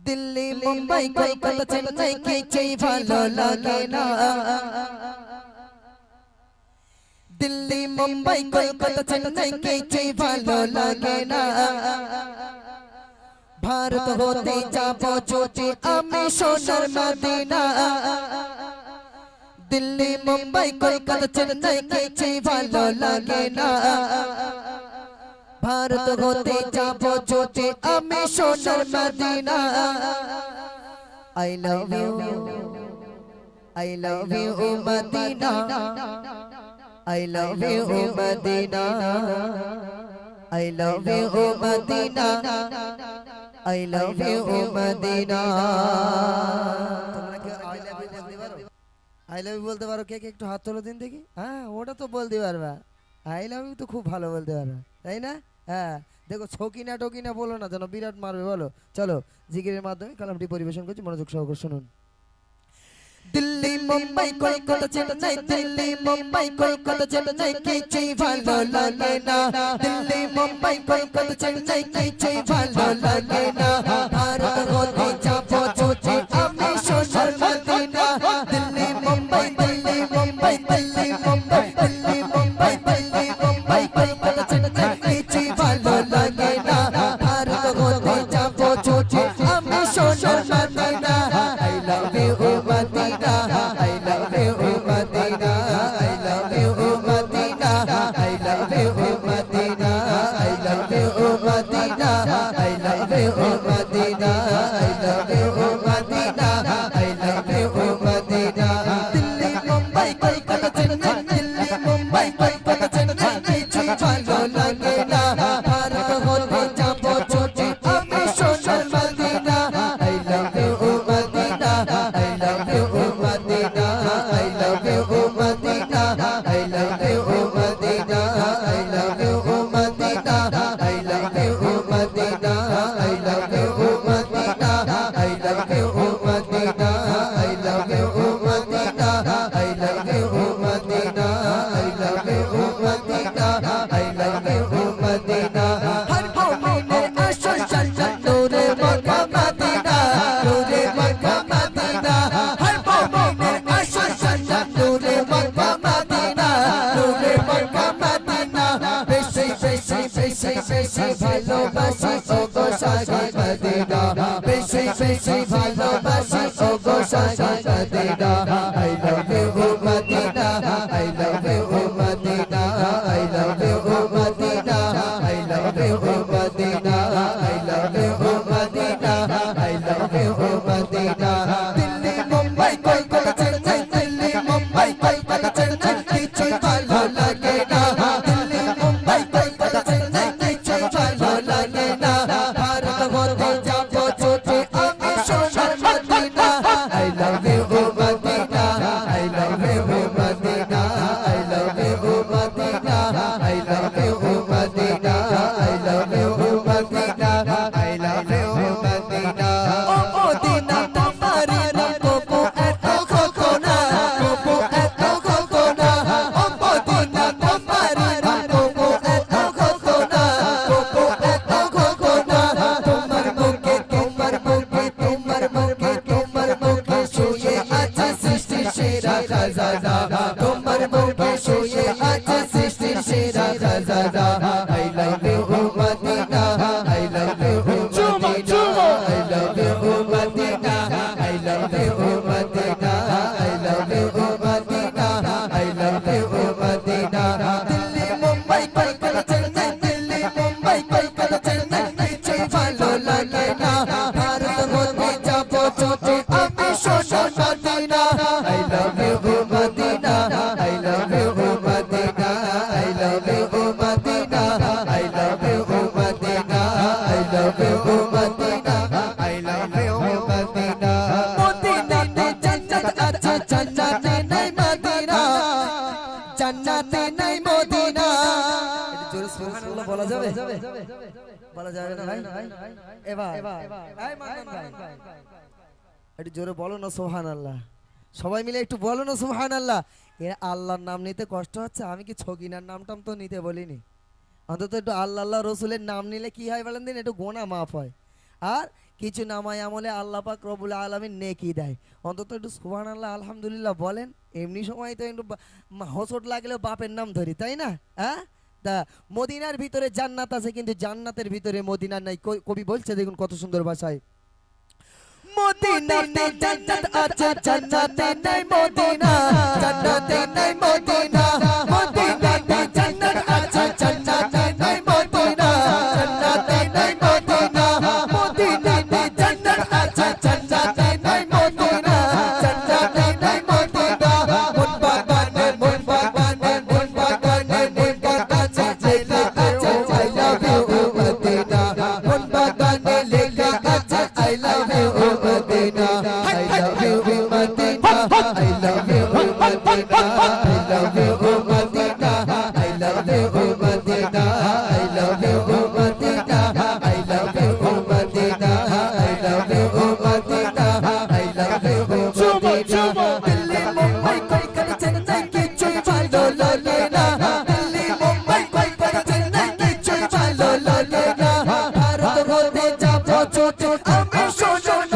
दिल्ली मुंबई कोलकाता चेन्नई কিছুই ভালো লাগে না दिल्ली मुंबई कोलकाता चेन्नई কিছুই ভালো লাগে না भारत होते যাবো যদি আমি সোনার মদিনা दिल्ली मुंबई कोलकाता चेन्नई কিছুই ভালো লাগে না भारत होते যাবো যদি আমি সোনার Medina I love you Medina I love you Medina I love you Medina I love you Medina তোমরা কি I love you বলতে পারো কে কে একটু হাত তোলো দিন দেখি হ্যাঁ ওটা তো বলতে পারবা I love you তো খুব ভালো বলতে পারবা তাই না হ্যাঁ দেখো ছকিনা টকিনা বলো না যেন বিরাট মারবে বলো চলো জিকিরের মাধ্যমে কালামটি পরিবেশন করছি মনোযোগ সহকারে শুনুন दिल्ली मुंबई कोलकाता चेन्नई दिल्ली मुंबई कोलकाता चेन्नई কিছুই ভালো লাগে না दिल्ली मुंबई कोलकाता चेन्नई কিছুই ভালো লাগে না ভারত হতে যাবো যদি আমি সোনার মদিনা दिल्ली मुंबई दिल्ली मुंबई दिल्ली मुंबई दिल्ली मुंबई दिल्ली मुंबई कोलकाता चेन्नई কিছুই ভালো লাগে না ভারত হতে যাবো যদি আমি সোনার Medina I love you Medina I love you Medina I love you Medina I love you Medina I love you Medina I love you Medina I love you Medina I love you Medina Delhi Mumbai Kolkata Chennai Delhi Mumbai Kolkata Chennai কিছুই ভালো লাগে না ভারত হতে যাবো যদি আমি সোনার Medina I love you Medina I love you Medina I love you Medina I love you Medina I love you Medina I love you Medina I love you Medina I love you Medina I love you Medina I love you Medina I love you Medina I love you Medina हर मोमिने आशा जन्नत नूरे Mecca Medina नूरे Mecca Medina हर मोमिने आशा जन्नत नूरे Mecca Medina नूरे Mecca Medina बेशी बेशी बेशी बेशी ভালোবাসি ও গো সাগি Medina বেশি বেশি ভালোবাসি ও গো সাগি Medina I love you Medina I love you Medina I love you Medina I love you Medina I love you Medina I love you Medina Delhi Mumbai Kolkata Chennai Delhi Mumbai Kolkata Chennai কিছুই ভালো লাগে না दिल्ली मुंबई कोलकाता चेन्नई কিছুই ভালো লাগে না ভারত হতে যাবো যদি আমি সোনার Medina I love you Medina I love you Medina I love you Medina I love you Medina I love you Medina I love you Medina ও মদিনা তোমারি নাম কবু এত খোকনা কবু এত খোকনা ও মদিনা তোমারি নাম কবু এত খোকনা কবু এত খোকনা তোমার মুখে তোমার মুখে তোমার মুখে তোমার মুখে শুয়ে আছে সৃষ্টির সেরা খাজানা তোমার মুখে শুয়ে আছে সৃষ্টির সেরা খাজানা I love you Medina I love you Medina I love you Medina I love you Medina I love you Medina I love you Medina Delhi Mumbai Kolkata Chennai Delhi Mumbai Kolkata Chennai কিছুই ভালো লাগে না ভারত হতে যাবো যদি আমি সোনার Medina I love you Medina I love you Medina I love you Medina I love you Medina I love you Medina I love you Medina মদিনাতে জান্নাত আছে জান্নাতে নাই মদিনা জান্নাতে নাই মদিনা এটা জোরে সুবহানাল্লাহ বলা যাবে বলা যাবে না ভাই এবার এই মান্নান ভাই একটু জোরে বলো না সুবহানাল্লাহ সবাই মিলে একটু বলো না সুবহানাল্লাহ এ আল্লাহর নাম নিতে কষ্ট হচ্ছে আমি কি ছকিনার নামটাম তো নিতে বলিনি অন্তত একটু আল্লাহ আল্লাহ রসুলের নাম নিলে কি হয় বলেন দিন একটু গোনা মাফ হয় আর কিছু নামায় আমলে আল্লাহ পাক রব্বুল আলামিন নেকি দেয়। অন্তত একটু সুবহানাল্লাহ আলহামদুলিল্লাহ বলেন। এমনি সময় তো একটু হোঁচট লাগলেও বাপের নাম ধরি, তাই না? হ্যাঁ, তা মদিনার ভিতরে জান্নাত আছে, কিন্তু জান্নাতের ভিতরে মদিনা নাই। কবি বলছে দেখুন কত সুন্দর ভাষায়, মদিনাতে জান্নাত আছে জান্নাতে নাই মদিনা, জান্নাতে নাই মদিনা, মদিনাতে জান্নাত আছে জান্নাতে নাই মদিনা, জান্নাতে নাই মদিনা, মদিনাতে জান্নাত আছে জান্নাতে নাই মদিনা, জান্নাতে নাই মদিনা। মন বাগানে মন বাগানে মন বাগানে মন বাগানে লেখা আছে আই লাভ ইউ মদিনা, মন বাগানে লেখা আছে I love you Medina, I love you, Medina. I love you, Medina. I love you, Medina. I love you, Medina. I love you, Medina. I love you, Medina. I love you, Medina. I love you, Medina. Delhi, Mumbai, Kolkata, Chennai, किच्छु भालो লাগে না। Delhi, Mumbai, Kolkata, Chennai, কিচ্छु ভালো লাগে না। ভারত হতে যাব ছুটে আমি শোষণ